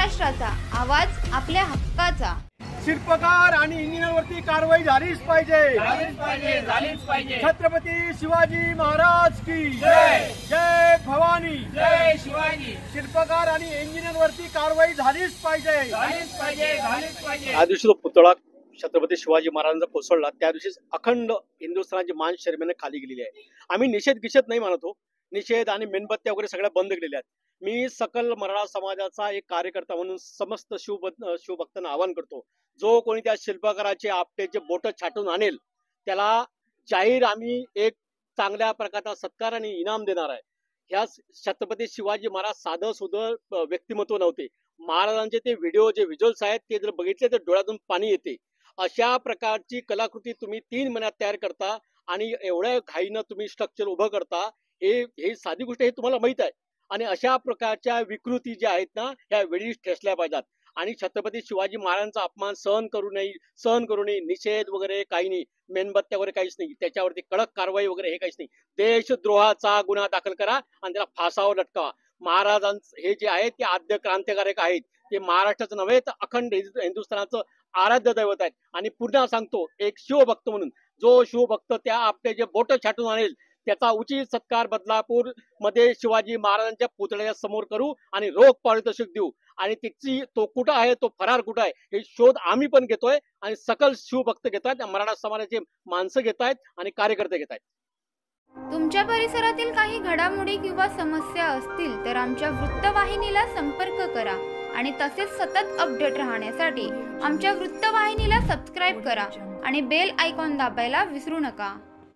महाराष्ट्राचा आवाज आपल्या हक्काचा। शिल्पकार आणि इंजिनियरवरती कारवाई झालीच पाहिजे, झालीच पाहिजे। छत्रपती शिवाजी महाराज की जय। जय भवानी, जय शिवाजी। शिल्पकार आणि इंजिनियरवरती कारवाई झालीच पाहिजे, झालीच पाहिजे। या दिवशी तो पुतळा छत्रपती शिवाजी महाराजांचा कोसळला, त्या दिवशीच अखंड हिंदुस्थानाची मान शर्मेने खाली गेलेली आहे। आम्ही निषेध गिषेध नाही मानतो, निषेध आणि मेणबत्त्या वगैरे सगळ्या बंद केलेल्या आहेत। मी सकल मराठा समाजाचा एक कार्यकर्ता म्हणून समस्त शिवभक्तांना आवाहन करतो, जो कोणी त्या शिल्पकाराचे आपटेचे बोट छाटून आणेल त्याला जाहीर आम्ही एक चांगल्या प्रकारचा सत्कार आणि इनाम देणार आहे। ह्या छत्रपती शिवाजी महाराज साधं सुधं व्यक्तिमत्व नव्हते। महाराजांचे ते व्हिडिओ जे व्हिज्युअल्स आहेत ते जर बघितले तर डोळ्यातून पाणी येते। अशा प्रकारची कलाकृती तुम्ही 3 महिन्यात तयार करता आणि एवढ्या घाईनं तुम्ही स्ट्रक्चर उभं करता, हे साधी गोष्ट हे तुम्हाला माहित आहे। आणि अशा प्रकारच्या विकृती ज्या आहेत ना ह्या वेळी ठेचल्या पाहिजेत आणि छत्रपती शिवाजी महाराजांचा अपमान सहन करू नये। निषेध वगैरे काही नाही, मेणबत्त्या वगैरे काहीच नाही, त्याच्यावरती कडक कारवाई वगैरे हे काहीच नाही। देशद्रोहाचा गुन्हा दाखल करा आणि त्याला फासावर लटकावा। महाराजांचे हे जे आहे ते आद्य क्रांतिकारक आहेत, ते महाराष्ट्राचं नव्हे तर अखंड हिंदुस्थानाचं आराध्य दैवत आहेत। आणि पुन्हा सांगतो, एक शिवभक्त म्हणून जो शिवभक्त त्या आपटे जे बोट छाटून आणेल त्याचा उचित सत्कार बदलापूर मध्ये शिवाजी महाराजांच्या पुतळ्याच्या समोर करू आणि रोख पारितोषिक देऊ। आणि तो कुठं आहे, तो फरार कुठं आहे हे शोध आम्ही पण घेतोय आणि सकल शिवभक्त घेत आहेत, मराठा समाजाचे माणसं घेत आहेत आणि कार्यकर्ते घेत आहेत। तुमच्या परिसरातील काही घडामोडी किंवा समस्या असतील तर आमच्या वृत्तवाहिनीला संपर्क करा आणि तसेच सतत अपडेट राहण्यासाठी आमच्या वृत्तवाहिनीला सबस्क्राइब करा आणि बेल आयकॉन दाबायला विसरू नका।